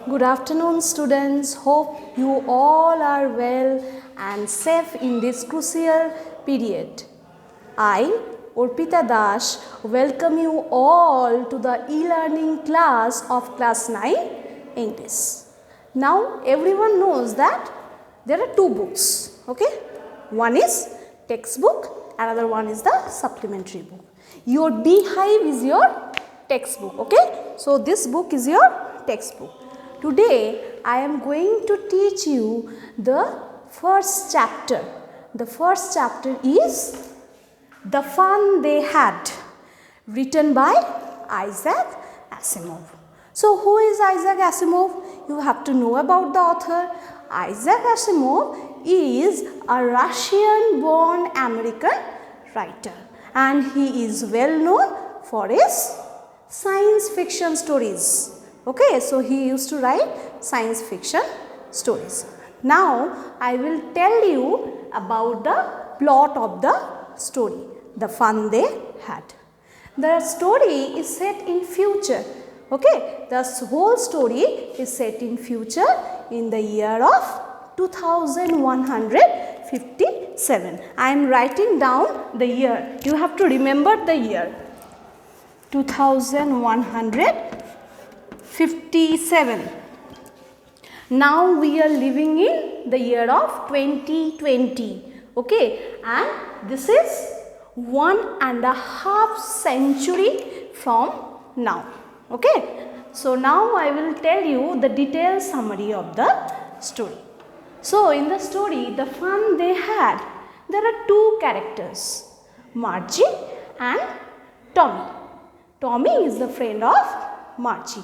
Good afternoon, students. Hope you all are well and safe in this crucial period. I, Arpita, welcome you all to the e-learning class of class 9 English. Now everyone knows that there are two books, okay? One is textbook, another one is the supplementary book. Your beehive is your textbook, okay? So this book is your textbook. Today I am going to teach you the first chapter. The first chapter is The Fun They Had, written by Isaac Asimov. So who is Isaac Asimov? You have to know about the author. Isaac Asimov is a Russian born American writer and he is well known for his science fiction stories. Okay, so he used to write science fiction stories. Now I will tell you about the plot of the story, The Fun They Had. The story is set in future. Okay, the whole story is set in future in the year of 2157. I am writing down the year. You have to remember the year. 2157. Now we are living in the year of 2020. Okay, and this is 1.5 century from now. Okay, so now I will tell you the detailed summary of the story. So in the story, The Fun They Had, there are two characters, Margie and Tommy. Tommy is the friend of Margie.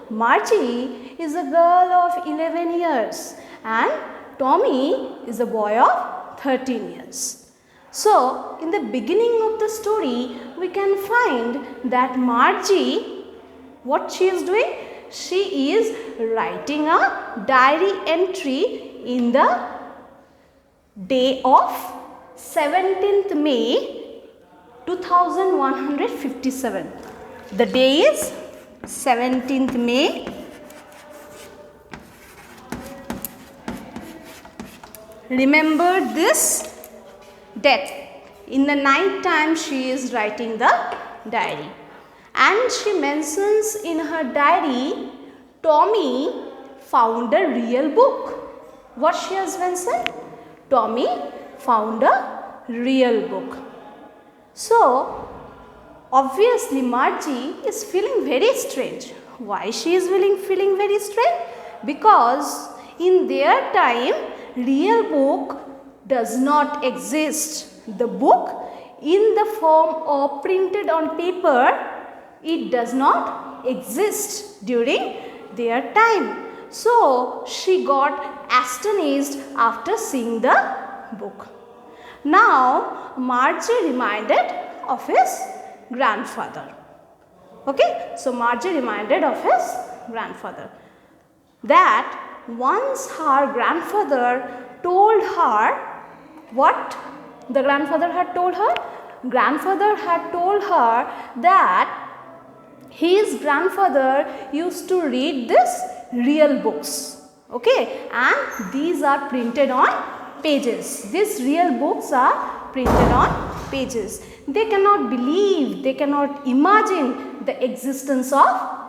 Margie is a girl of 11 years and Tommy is a boy of 13 years. So, in the beginning of the story, we can find that Margie, what she is doing? She is writing a diary entry in the day of 17th May 2157. The day is 17th May. Remember this date. In the night time she is writing the diary. And she mentions in her diary, Tommy found a real book. What she has mentioned? Tommy found a real book. So, obviously Margie is feeling very strange. Why she is feeling very strange? Because in their time, real book does not exist. The book in the form of printed on paper, it does not exist during their time. So, she got astonished after seeing the book. Now, Margie reminded of his grandfather. Okay, so Margie reminded of his grandfather that once her grandfather told her what the grandfather had told her. Grandfather had told her that his grandfather used to read this real books. Okay, and these are printed on pages. These real books are printed on pages. They cannot believe, they cannot imagine the existence of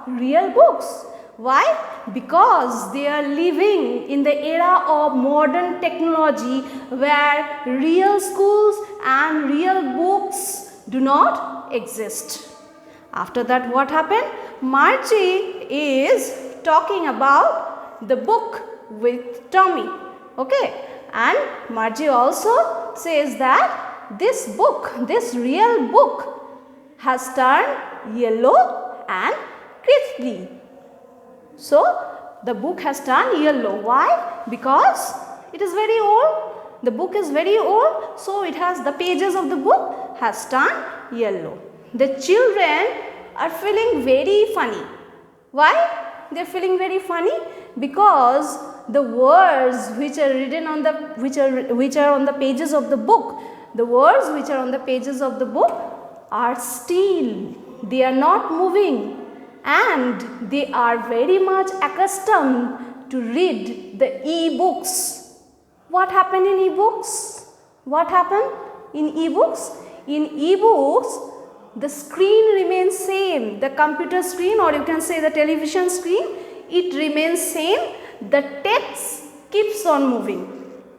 real books. Why? Because they are living in the era of modern technology where real schools and real books do not exist. After that, what happened? Margie is talking about the book with Tommy. Okay, and Margie also says that this book, this real book has turned yellow and crispy. So, the book has turned yellow. Why? Because it is very old. The book is very old. So, it has the pages of the book has turned yellow. The children are feeling very funny. Why? They are feeling very funny because the words which are written on the which are on the pages of the book, the words which are on the pages of the book are still. They are not moving. and they are very much accustomed to read the e-books. What happened in e-books? What happened in e-books? In e-books, the screen remains same. The computer screen, or you can say the television screen, it remains same. The text keeps on moving.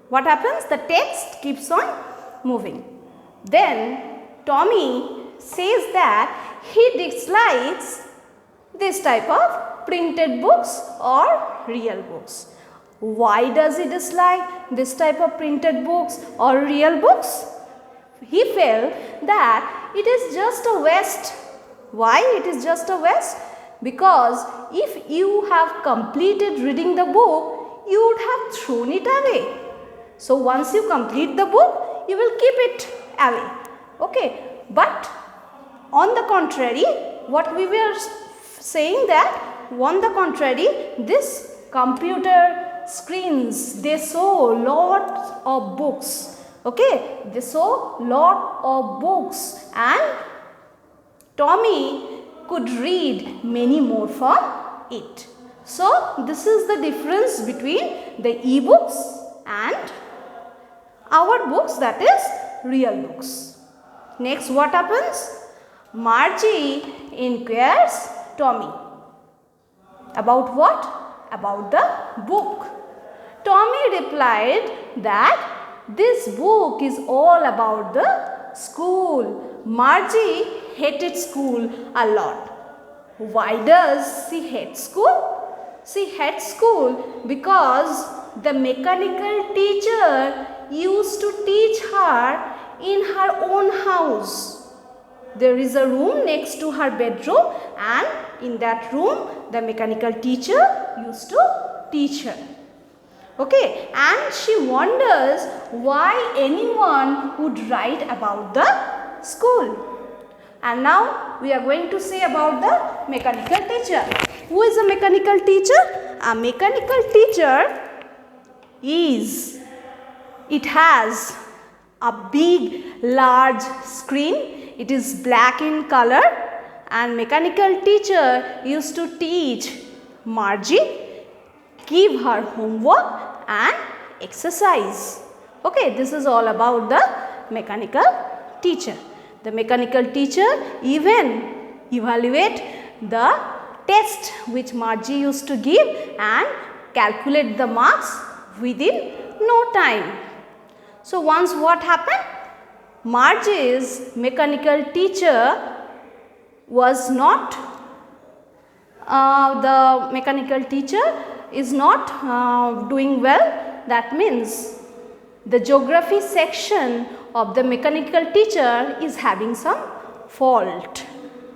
What happens? The text keeps on moving. Then Tommy says that he dislikes this type of printed books or real books. Why does he dislike this type of printed books or real books? He felt that it is just a waste. Why it is just a waste? Because if you have completed reading the book, you would have thrown it away. So once you complete the book, you will keep it away. Okay, but on the contrary, what we were saying that on the contrary, this computer screens, they show lots of books. Okay, they show lot of books, and Tommy could read many more from it. So this is the difference between the e-books and our books, that is real books. Next, what happens? Margie inquires Tommy. About what? About the book. Tommy replied that this book is all about the school. Margie hated school a lot. Why does she hate school? She hates school because the mechanical teacher used to teach her in her own house. There is a room next to her bedroom, and in that room the mechanical teacher used to teach her. Okay, and she wonders why anyone would write about the school. And now we are going to say about the mechanical teacher. Who is a mechanical teacher? A mechanical teacher it has a big large screen. It is black in color, and mechanical teacher used to teach Margie, give her homework and exercise. Okay, this is all about the mechanical teacher. The mechanical teacher even evaluate the test which Margie used to give and calculate the marks within no time. So once what happened? Margie's mechanical teacher was not, the mechanical teacher is not doing well. That means the geography section of the mechanical teacher is having some fault.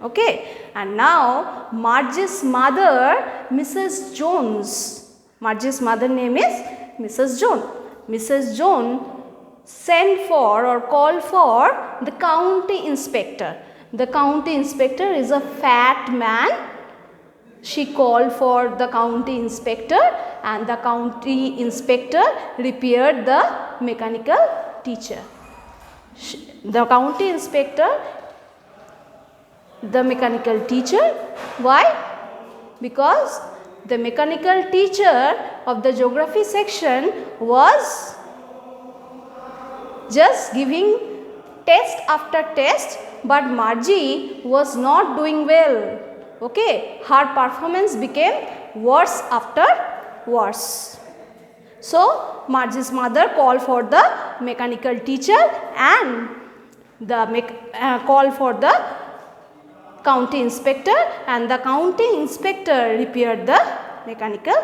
Okay, and now Margie's mother, Mrs. Jones, Margie's mother name is Mrs. Jones. Mrs. Jones sent for or called for the county inspector. The county inspector is a fat man. She called for the county inspector, and the county inspector repaired the mechanical teacher. The county inspector, the mechanical teacher. Why? Because the mechanical teacher of the geography section was just giving test after test, but Margie was not doing well. Okay, her performance became worse after worse. So Margie's mother called for the mechanical teacher, and the call for the county inspector, and the county inspector repaired the mechanical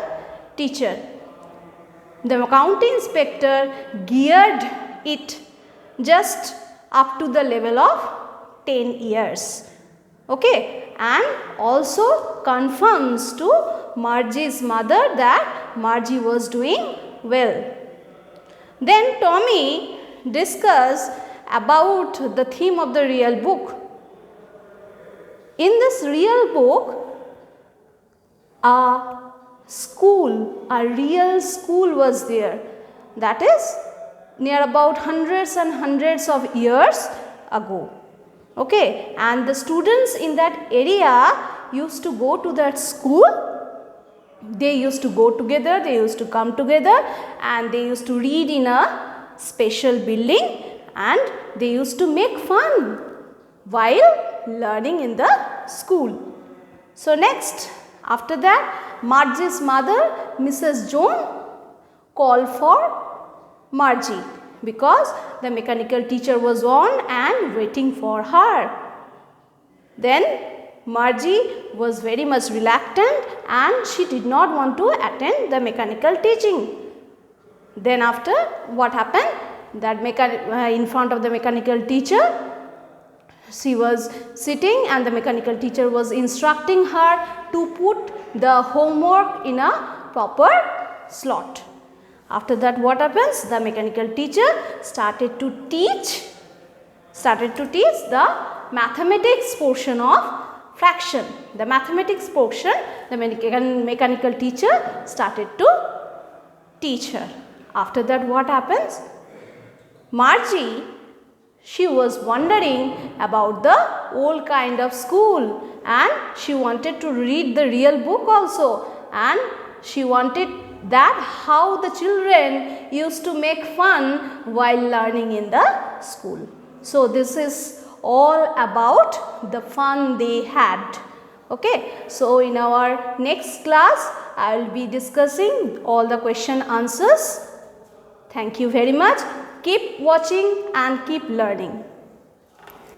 teacher. The county inspector geared it just up to the level of 10 years. Okay, and also confirms to Margie's mother that Margie was doing well. Then Tommy discussed about the theme of the real book. In this real book, a real school was there. That is near about hundreds and hundreds of years ago. Okay, and the students in that area used to go to that school. They used to go together, they used to come together, and they used to read in a special building, and they used to make fun while learning in the school. So next, after that, Margie's mother, Mrs. Joan, called for Margie because the mechanical teacher was on and waiting for her. Then Margie was very much reluctant and she did not want to attend the mechanical teaching. Then after, what happened? That in front of the mechanical teacher, she was sitting and the mechanical teacher was instructing her to put the homework in a proper slot. After that, what happens? The mechanical teacher started to teach the mathematics portion of fraction. The mathematics portion, the mechanical teacher started to teach her. After that, what happens? Margie, she was wondering about the old kind of school and she wanted to read the real book also, and she wanted that how the children used to make fun while learning in the school. So this is all about the fun they had. Okay, so in our next class I will be discussing all the question answers. Thank you very much. Keep watching and keep learning.